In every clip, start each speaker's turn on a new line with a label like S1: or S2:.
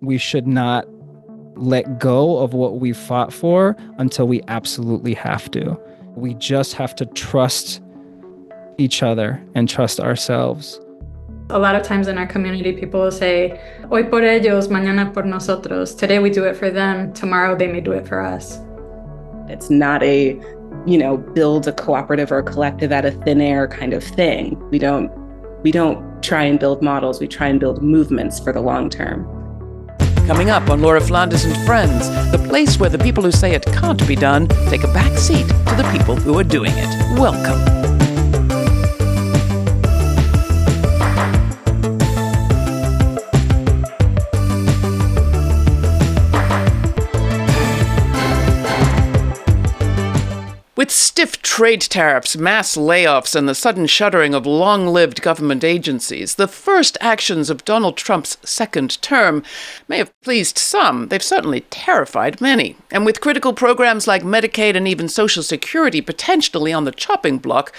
S1: we should not let go of what we fought for until we absolutely have to. We just have to trust each other and trust ourselves.
S2: A lot of times in our community, people will say, hoy por ellos, mañana por nosotros. Today we do it for them, tomorrow they may do it for us.
S3: It's not a, build a cooperative or a collective out of thin air kind of thing. We don't try and build models, we try and build movements for the long term.
S4: Coming up on Laura Flanders and Friends, the place where the people who say it can't be done take a back seat to the people who are doing it. Welcome. With stiff trade tariffs, mass layoffs, and the sudden shuttering of long-lived government agencies, the first actions of Donald Trump's second term may have pleased some. They've certainly terrified many. And with critical programs like Medicaid and even Social Security potentially on the chopping block,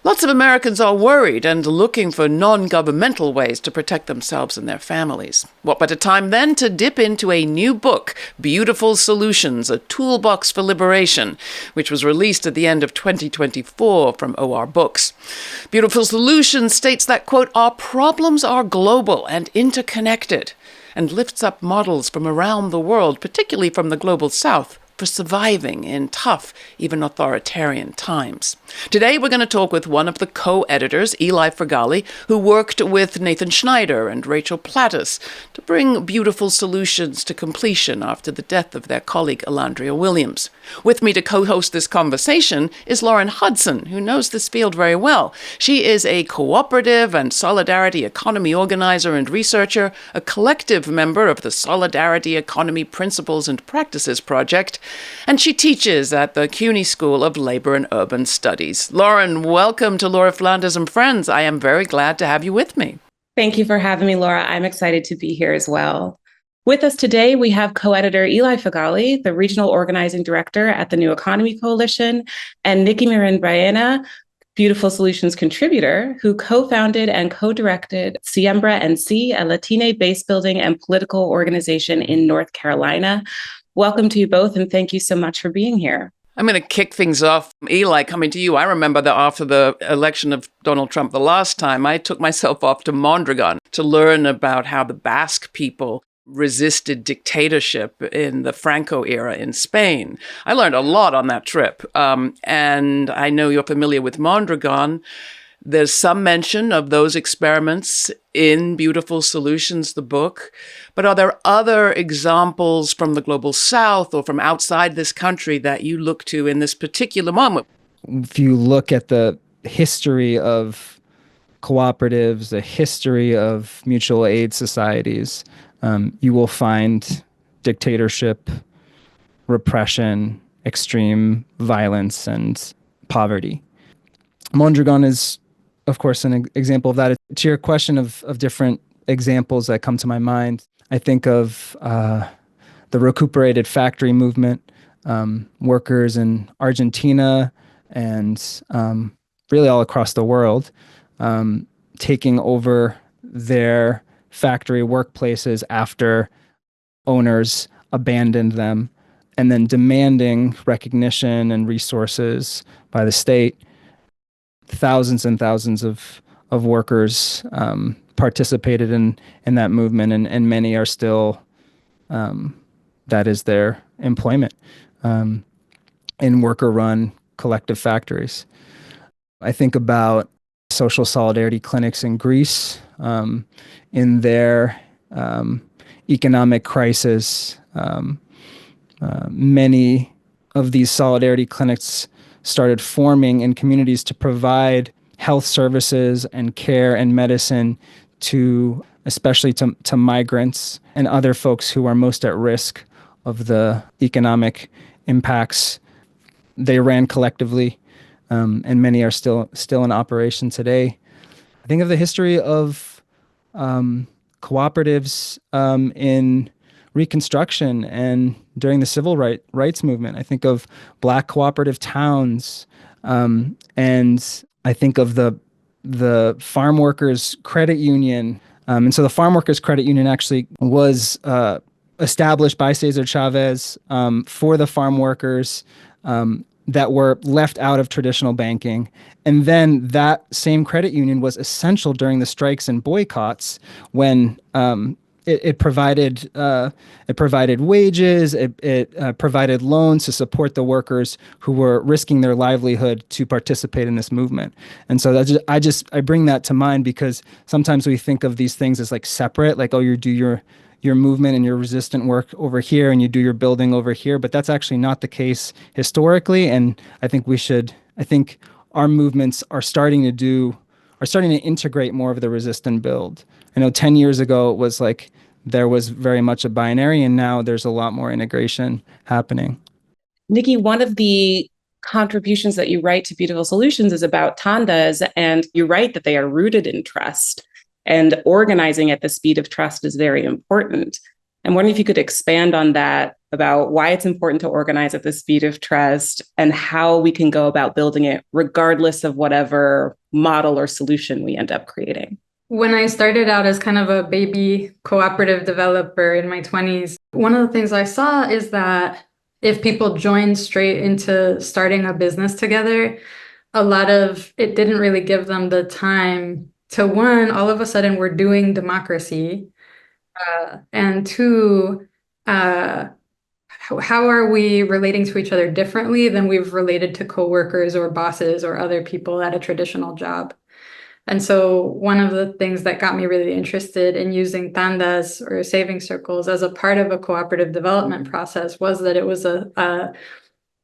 S4: lots of Americans are worried and looking for non-governmental ways to protect themselves and their families. What better time then to dip into a new book, Beautiful Solutions, a Toolbox for Liberation, which was released at the end of 2024 from OR Books. Beautiful Solutions states that, quote, our problems are global and interconnected, and lifts up models from around the world, particularly from the global south, for surviving in tough, even authoritarian times. Today, we're going to talk with one of the co-editors, Eli Feghali, who worked with Nathan Schneider and Rachel Plattis to bring Beautiful Solutions to completion after the death of their colleague, Elandria Williams. With me to co-host this conversation is Lauren Hudson, who knows this field very well. She is a cooperative and solidarity economy organizer and researcher, a collective member of the Solidarity Economy Principles and Practices Project, and she teaches at the CUNY School of Labor and Urban Studies. Lauren, welcome to Laura Flanders and Friends. I am very glad to have you with me.
S3: Thank you for having me, Laura. I'm excited to be here as well. With us today, we have co-editor Eli Feghali, the regional organizing director at the New Economy Coalition, and Nikki Marín Baena, Beautiful Solutions contributor, who co-founded and co-directed Siembra NC, a Latine base building and political organization in North Carolina. Welcome to you both, and thank you so much for being here.
S4: I'm going to kick things off. Eli, coming to you, I remember that after the election of Donald Trump the last time, I took myself off to Mondragon to learn about how the Basque people resisted dictatorship in the Franco era in Spain. I learned a lot on that trip, and I know you're familiar with Mondragon. There's some mention of those experiments in Beautiful Solutions, the book. But are there other examples from the global south or from outside this country that you look to in this particular moment?
S1: If you look at the history of cooperatives, the history of mutual aid societies, you will find dictatorship, repression, extreme violence, and poverty. Mondragon is, of course, an example of that. To your question of different examples that come to my mind, I think of the recuperated factory movement, workers in Argentina and really all across the world, taking over their factory workplaces after owners abandoned them, and then demanding recognition and resources by the state. Thousands and thousands of workers participated in that movement, and many are still, that is their employment, in worker-run collective factories. I think about social solidarity clinics in Greece, in their economic crisis. Many of these solidarity clinics started forming in communities to provide health services and care and medicine to, especially to migrants and other folks who are most at risk of the economic impacts. They ran collectively, and many are still in operation today. I think of the history of cooperatives in Reconstruction and during the civil rights movement. I think of Black cooperative towns, and I think of the farm workers credit union And so the Farm Workers Credit Union actually was established by Cesar Chavez for the farm workers that were left out of traditional banking. And then that same credit union was essential during the strikes and boycotts when it provided wages, it provided loans to support the workers who were risking their livelihood to participate in this movement. And so I bring that to mind because sometimes we think of these things as like separate, like, oh, you do your movement and your resistant work over here and you do your building over here, but that's actually not the case historically. And I think our movements are starting to integrate more of the resist and build. I know 10 years ago, it was like there was very much a binary, and now there's a lot more integration happening.
S3: Nikki, one of the contributions that you write to Beautiful Solutions is about tandas, and you write that they are rooted in trust, and organizing at the speed of trust is very important. I'm wondering if you could expand on that, about why it's important to organize at the speed of trust and how we can go about building it regardless of whatever model or solution we end up creating.
S2: When I started out as kind of a baby cooperative developer in my 20s, one of the things I saw is that if people joined straight into starting a business together, a lot of it didn't really give them the time to, one, all of a sudden we're doing democracy, and two, how are we relating to each other differently than we've related to coworkers or bosses or other people at a traditional job? And so one of the things that got me really interested in using tandas or saving circles as a part of a cooperative development process was that it was a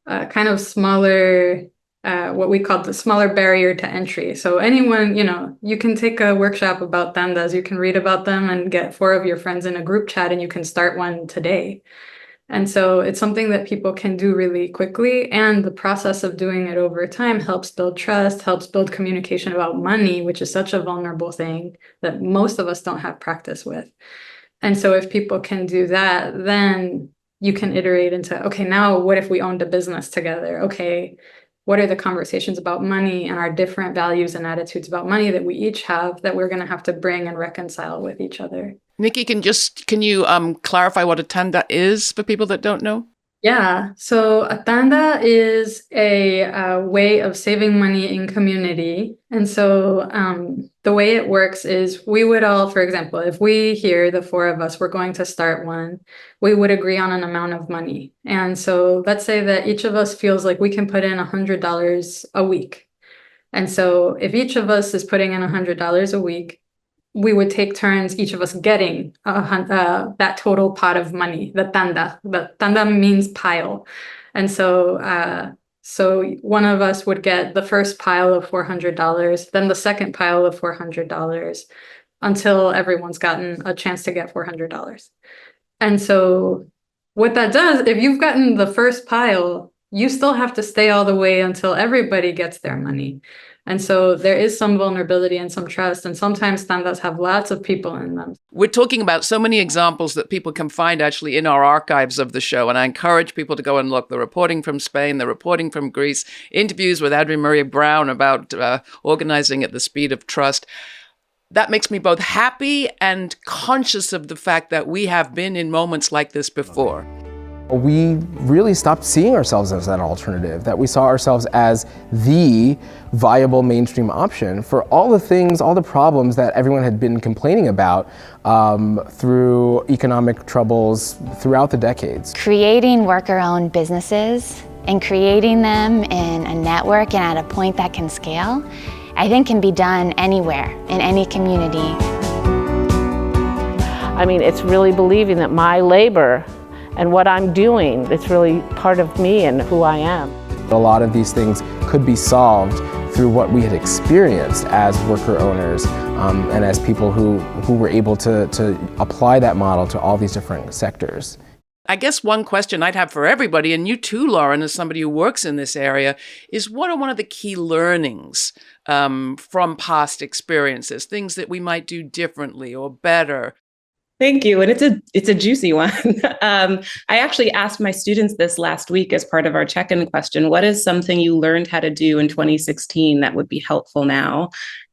S2: kind of smaller, what we called the smaller barrier to entry. So anyone, you can take a workshop about tandas, you can read about them and get 4 of your friends in a group chat and you can start one today. And so it's something that people can do really quickly. And the process of doing it over time helps build trust, helps build communication about money, which is such a vulnerable thing that most of us don't have practice with. And so if people can do that, then you can iterate into, okay, now what if we owned a business together? Okay, what are the conversations about money and our different values and attitudes about money that we each have that we're going to have to bring and reconcile with each other?
S4: Nikki, can you clarify what a tanda is for people that don't know?
S2: Yeah, so a tanda is a way of saving money in community. And so the way it works is we would all, for example, if we here, the 4 of us, were going to start one, we would agree on an amount of money. And so let's say that each of us feels like we can put in $100 a week. And so if each of us is putting in $100 a week, we would take turns, each of us getting that total pot of money, the tanda. The tanda means pile. And so one of us would get the first pile of $400, then the second pile of $400, until everyone's gotten a chance to get $400. And so what that does, if you've gotten the first pile, you still have to stay all the way until everybody gets their money. And so there is some vulnerability and some trust, and sometimes tandas have lots of people in them.
S4: We're talking about so many examples that people can find actually in our archives of the show, and I encourage people to go and look. The reporting from Spain, the reporting from Greece, interviews with Adri Marie Brown about organizing at the speed of trust. That makes me both happy and conscious of the fact that we have been in moments like this before.
S5: We really stopped seeing ourselves as an alternative, that we saw ourselves as the viable mainstream option for all the things, all the problems that everyone had been complaining about through economic troubles throughout the decades.
S6: Creating worker-owned businesses and creating them in a network and at a point that can scale, I think can be done anywhere, in any community.
S7: I mean, it's really believing that my labor and what I'm doing, it's really part of me and who I am.
S5: A lot of these things could be solved through what we had experienced as worker owners and as people who were able to apply that model to all these different sectors.
S4: I guess one question I'd have for everybody, and you too, Lauren, as somebody who works in this area, is what are one of the key learnings from past experiences, things that we might do differently or better?
S3: Thank you. And it's a juicy one. I actually asked my students this last week as part of our check-in question. What is something you learned how to do in 2016 that would be helpful now?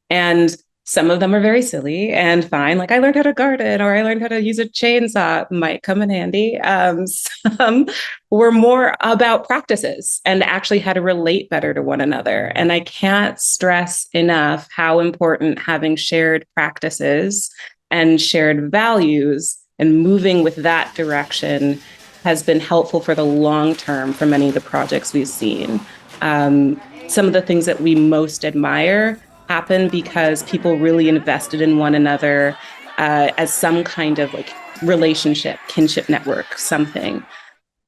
S3: And Some of them are very silly and fine, like I learned how to garden or I learned how to use a chainsaw, might come in handy. Some were more about practices and actually how to relate better to one another. And I can't stress enough how important having shared practices and shared values and moving with that direction has been helpful for the long term for many of the projects we've seen. Some of the things that we most admire happen because people really invested in one another as some kind of like relationship, kinship network, something.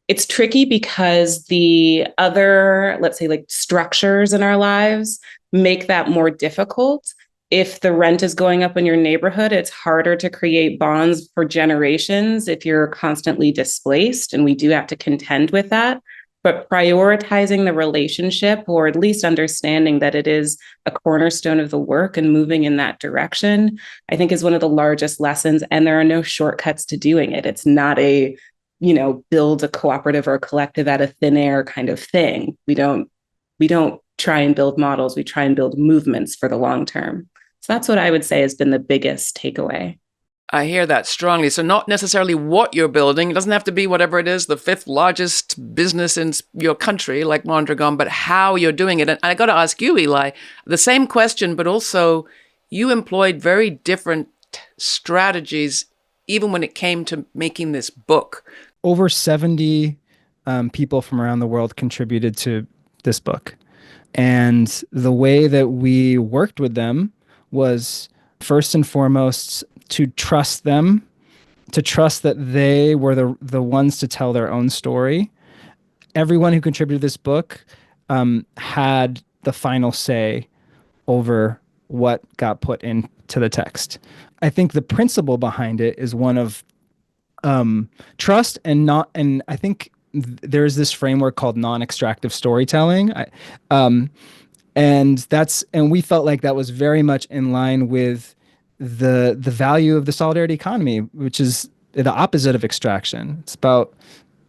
S3: It's tricky because the other, let's say, like structures in our lives make that more difficult. If the rent is going up in your neighborhood, it's harder to create bonds for generations if you're constantly displaced, and we do have to contend with that. But prioritizing the relationship, or at least understanding that it is a cornerstone of the work and moving in that direction, I think is one of the largest lessons. And there are no shortcuts to doing it. It's not a, build a cooperative or a collective out of thin air kind of thing. We don't try and build models. We try and build movements for the long term. So that's what I would say has been the biggest takeaway.
S4: I hear that strongly. So not necessarily what you're building. It doesn't have to be whatever it is, the fifth largest business in your country, like Mondragon, but how you're doing it. And I got to ask you, Eli, the same question, but also you employed very different strategies, even when it came to making this book.
S1: Over 70 people from around the world contributed to this book. And the way that we worked with them was first and foremost to trust them, to trust that they were the ones to tell their own story. Everyone who contributed to this book had the final say over what got put into the text. I think the principle behind it is one of trust and I think there's this framework called non-extractive storytelling. And we felt like that was very much in line with the value of the solidarity economy, which is the opposite of extraction. It's about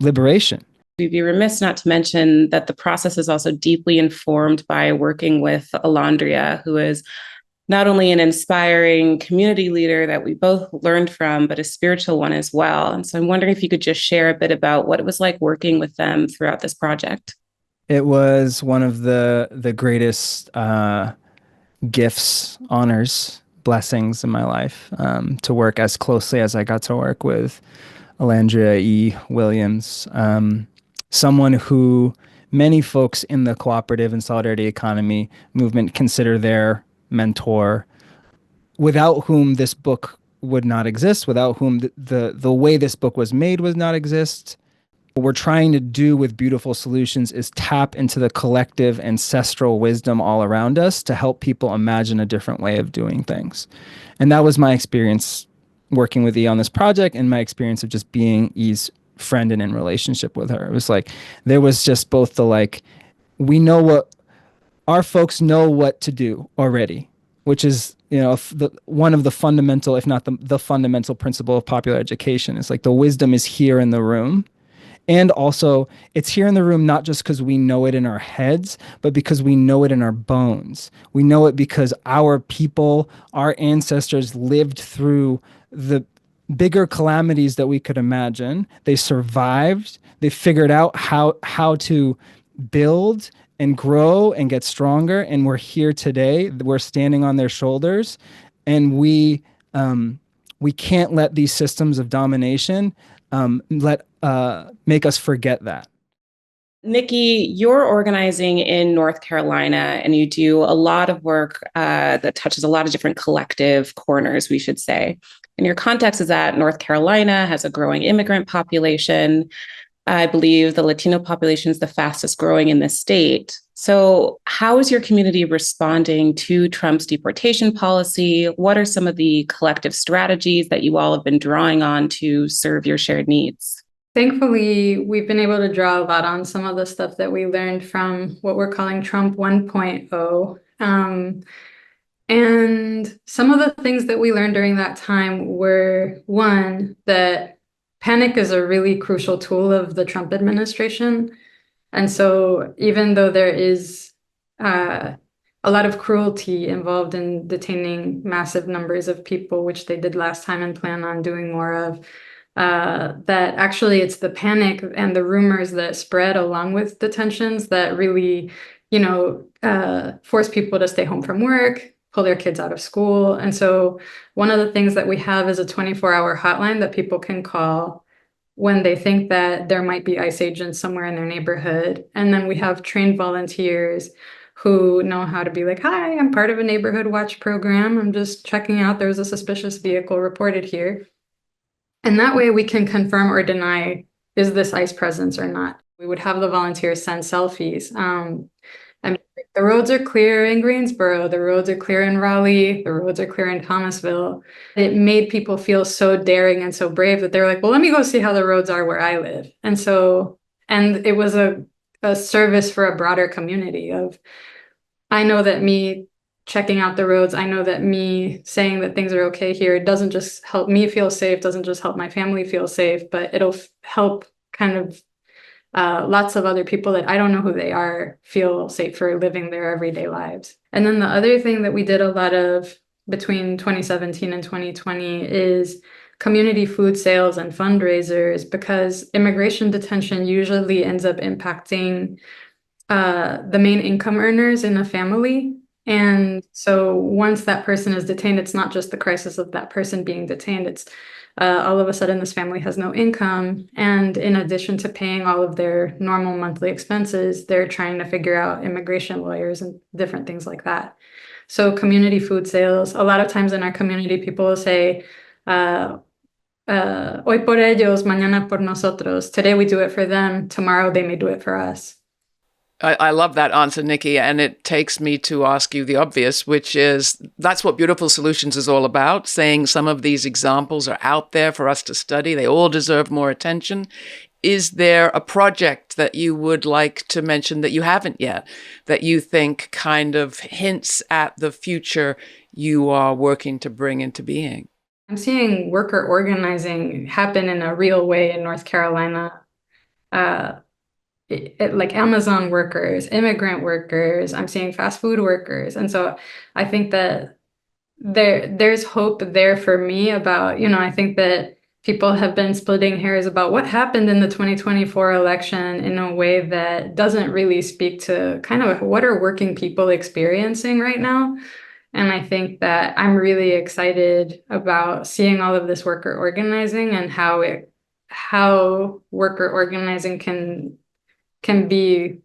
S1: liberation.
S3: We'd be remiss not to mention that the process is also deeply informed by working with Alondria, who is not only an inspiring community leader that we both learned from, but a spiritual one as well. And so I'm wondering if you could just share a bit about what it was like working with them throughout this project.
S1: It was one of the greatest gifts, honors, blessings in my life, to work as closely as I got to work with Alandria E. Williams, someone who many folks in the cooperative and solidarity economy movement consider their mentor, without whom this book would not exist, without whom the way this book was made would not exist. What we're trying to do with Beautiful Solutions is tap into the collective ancestral wisdom all around us to help people imagine a different way of doing things. And that was my experience working with E on this project, and my experience of just being E's friend and in relationship with her. It was like, there was just both we know what, our folks know what to do already, which is, one of the fundamental, if not the fundamental principle of popular education. Is like the wisdom is here in the room. And also, it's here in the room not just because we know it in our heads, but because we know it in our bones. We know it because our people, our ancestors lived through the bigger calamities that we could imagine. They survived. They figured out how to build and grow and get stronger. And we're here today. We're standing on their shoulders. And we can't let these systems of domination make us forget that.
S3: Nikki, you're organizing in North Carolina, and you do a lot of work that touches a lot of different collective corners, we should say. And your context is that North Carolina has a growing immigrant population. I believe the Latino population is the fastest growing in the state. So how is your community responding to Trump's deportation policy? What are some of the collective strategies that you all have been drawing on to serve your shared needs?
S2: Thankfully, we've been able to draw a lot on some of the stuff that we learned from what we're calling Trump 1.0. And some of the things that we learned during that time were, one, that panic is a really crucial tool of the Trump administration. And so even though there is a lot of cruelty involved in detaining massive numbers of people, which they did last time and plan on doing more of. That actually it's the panic and the rumors that spread along with detentions that really, force people to stay home from work, pull their kids out of school. And so one of the things that we have is a 24-hour hotline that people can call when they think that there might be ICE agents somewhere in their neighborhood. And then we have trained volunteers who know how to be like, hi, I'm part of a neighborhood watch program. I'm just checking out, there's a suspicious vehicle reported here. And that way we can confirm or deny, is this ICE presence or not? We would have the volunteers send selfies. And the roads are clear in Greensboro, the roads are clear in Raleigh, the roads are clear in Thomasville. It made people feel so daring and so brave that they were like, well, let me go see how the roads are where I live. And it was a service for a broader community of, I know that me checking out the roads, I know that me saying that things are okay here doesn't just help me feel safe, doesn't just help my family feel safe, but it'll help kind of lots of other people that I don't know who they are feel safer living their everyday lives. And then the other thing that we did a lot of between 2017 and 2020 is community food sales and fundraisers, because immigration detention usually ends up impacting the main income earners in a family. And so once that person is detained, it's not just the crisis of that person being detained, it's all of a sudden this family has no income. And in addition to paying all of their normal monthly expenses, they're trying to figure out immigration lawyers and different things like that. So community food sales, a lot of times in our community, people will say, hoy por ellos, mañana por nosotros. Today we do it for them, tomorrow they may do it for us.
S4: I love that answer, Nikki, and it takes me to ask you the obvious, which is that's what Beautiful Solutions is all about, saying some of these examples are out there for us to study. They all deserve more attention. Is there a project that you would like to mention that you haven't yet, that you think kind of hints at the future you are working to bring into being?
S2: I'm seeing worker organizing happen in a real way in North Carolina. Like Amazon workers, immigrant workers, I'm seeing fast food workers. And so I think that there's hope there for me about, I think that people have been splitting hairs about what happened in the 2024 election in a way that doesn't really speak to kind of what are working people experiencing right now. And I think that I'm really excited about seeing all of this worker organizing and how worker organizing can be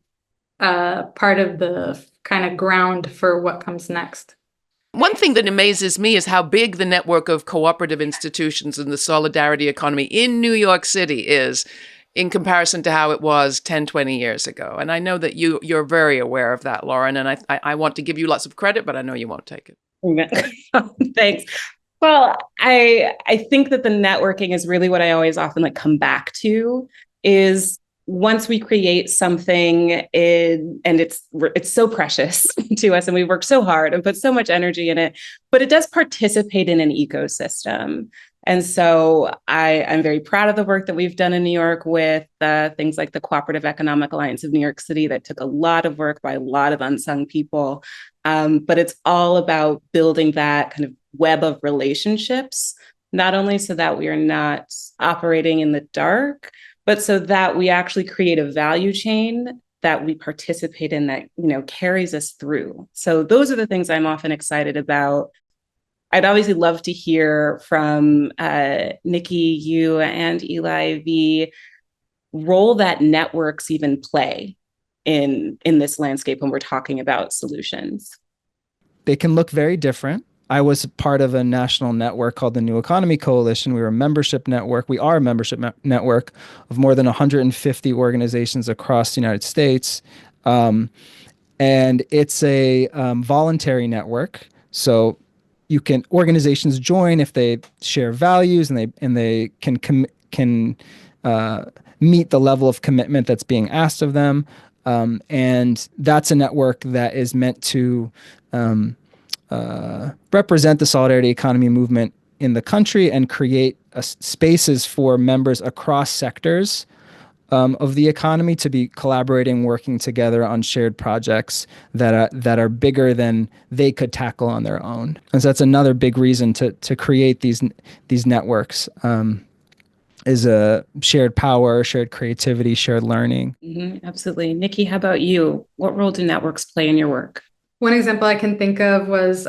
S2: part of the kind of ground for what comes next.
S4: One thing that amazes me is how big the network of cooperative institutions and the solidarity economy in New York City is in comparison to how it was 10, 20 years ago. And I know that you're very aware of that, Lauren, and I want to give you lots of credit, but I know you won't take it.
S3: Thanks. Well, I think that the networking is really what I always often come back to is once we create something and it's so precious to us and we work so hard and put so much energy in it, but it does participate in an ecosystem. And so I'm very proud of the work that we've done in New York with things like the Cooperative Economic Alliance of New York City that took a lot of work by a lot of unsung people. But it's all about building that kind of web of relationships, not only so that we are not operating in the dark, but so that we actually create a value chain that we participate in that, carries us through. So those are the things I'm often excited about. I'd obviously love to hear from Nikki, you, and Eli, the role that networks even play in this landscape when we're talking about solutions.
S1: They can look very different. I was part of a national network called the New Economy Coalition. We were a membership network. We are a membership network of more than 150 organizations across the United States. And it's a voluntary network. So organizations join if they share values and they can meet the level of commitment that's being asked of them. And that's a network that is meant to represent the solidarity economy movement in the country and create spaces for members across sectors of the economy to be collaborating, working together on shared projects that are bigger than they could tackle on their own. And so that's another big reason to create these networks. Is a shared power, shared creativity, shared learning.
S3: Absolutely. Nikki, how about you? What role do networks play in your work?
S2: One example I can think of was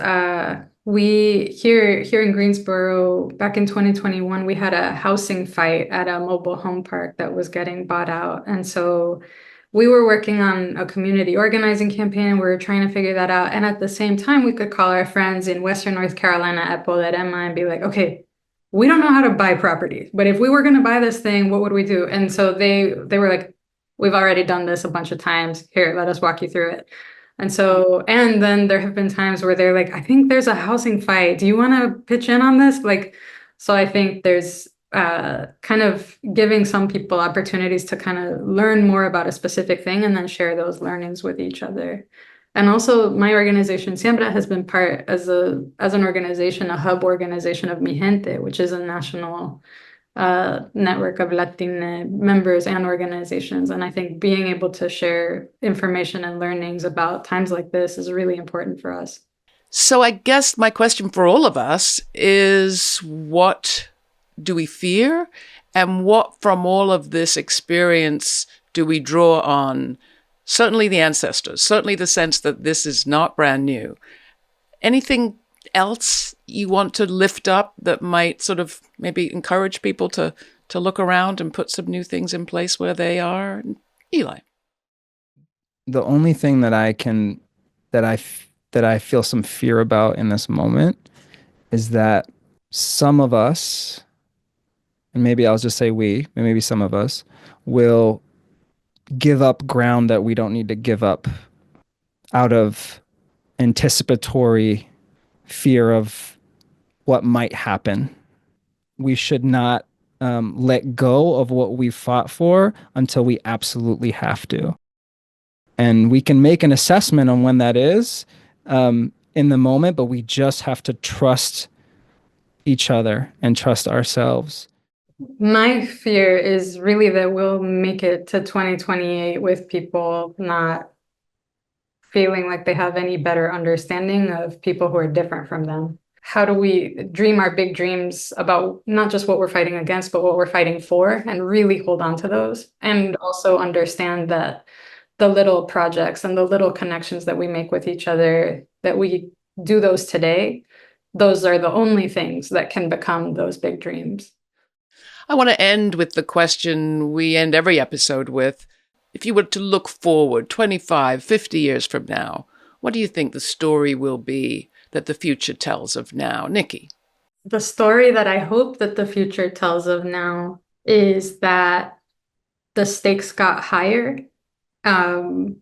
S2: we here in Greensboro back in 2021, we had a housing fight at a mobile home park that was getting bought out. And so we were working on a community organizing campaign. We were trying to figure that out. And at the same time, we could call our friends in Western North Carolina at Poderema and be like, okay, we don't know how to buy property, but if we were going to buy this thing, what would we do? And so they were like, we've already done this a bunch of times. Here, let us walk you through it. And so, and then there have been times where they're like, I think there's a housing fight. Do you want to pitch in on this? Like, so I think there's kind of giving some people opportunities to kind of learn more about a specific thing and then share those learnings with each other. And also my organization, Siembra, has been part as an organization, a hub organization of Mi Gente, which is a national network of Latine members and organizations. And I think being able to share information and learnings about times like this is really important for us.
S4: So I guess my question for all of us is, what do we fear? And what from all of this experience do we draw on? Certainly the ancestors, certainly the sense that this is not brand new. Anything else you want to lift up that might sort of maybe encourage people to look around and put some new things in place where they are? Eli.
S1: The only thing that I feel some fear about in this moment is that some of us, and maybe I'll just say we, maybe some of us, will give up ground that we don't need to give up out of anticipatory fear of what might happen. We should not let go of what we fought for until we absolutely have to. And we can make an assessment on when that is in the moment, but we just have to trust each other and trust ourselves.
S2: My fear is really that we'll make it to 2028 with people not feeling like they have any better understanding of people who are different from them. How do we dream our big dreams about not just what we're fighting against, but what we're fighting for, and really hold on to those, and also understand that the little projects and the little connections that we make with each other, that we do those today, those are the only things that can become those big dreams.
S4: I want to end with the question we end every episode with. If you were to look forward 25, 50 years from now, what do you think the story will be that the future tells of now? Nikki.
S2: The story that I hope that the future tells of now is that the stakes got higher. Some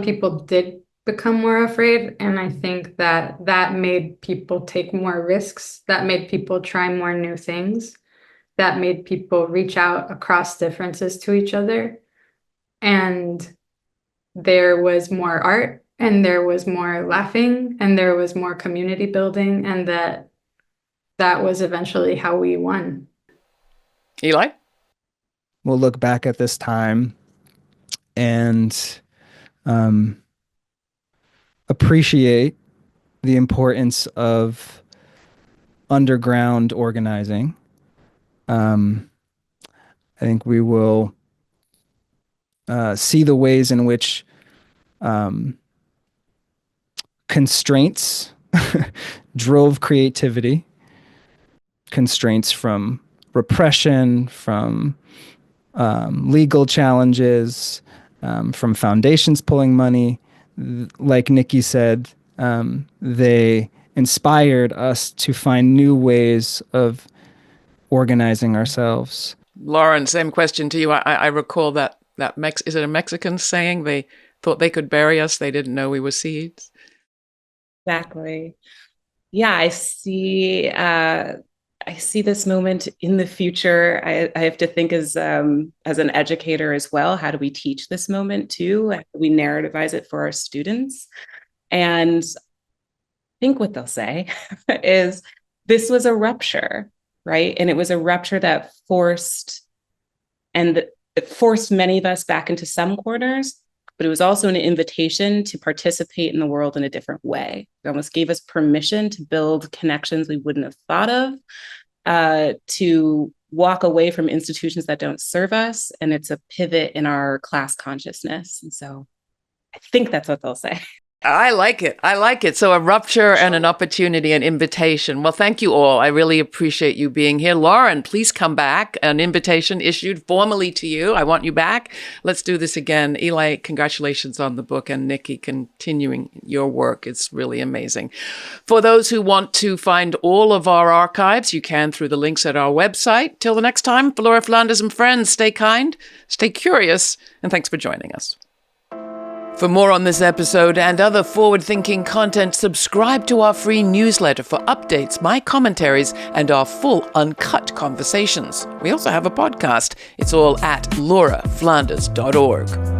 S2: people did become more afraid, and I think that made people take more risks, that made people try more new things, that made people reach out across differences to each other. And there was more art, and there was more laughing, and there was more community building, and that was eventually how we won.
S4: Eli?
S1: We'll look back at this time and appreciate the importance of underground organizing. I think we will see the ways in which constraints drove creativity, constraints from repression, from legal challenges, from foundations pulling money. Like Nikki said, they inspired us to find new ways of organizing ourselves.
S4: Lauren, same question to you. I recall that is it a Mexican saying? They thought they could bury us. They didn't know we were seeds.
S3: Exactly. Yeah, I see this moment in the future. I have to think as an educator as well. How do we teach this moment too? How do we narrativize it for our students? And I think what they'll say is this was a rupture, right? And it was a rupture that forced And it forced many of us back into some corners, but it was also an invitation to participate in the world in a different way. It almost gave us permission to build connections we wouldn't have thought of, to walk away from institutions that don't serve us. And it's a pivot in our class consciousness. And so I think that's what they'll say.
S4: I like it. I like it. So a rupture and an opportunity, an invitation. Well, thank you all. I really appreciate you being here. Lauren, please come back. An invitation issued formally to you. I want you back. Let's do this again. Eli, congratulations on the book, and Nikki, continuing your work. It's really amazing. For those who want to find all of our archives, you can through the links at our website. Till the next time, for Laura Flanders and friends, stay kind, stay curious, and thanks for joining us. For more on this episode and other forward-thinking content, subscribe to our free newsletter for updates, my commentaries, and our full uncut conversations. We also have a podcast. It's all at lauraflanders.org.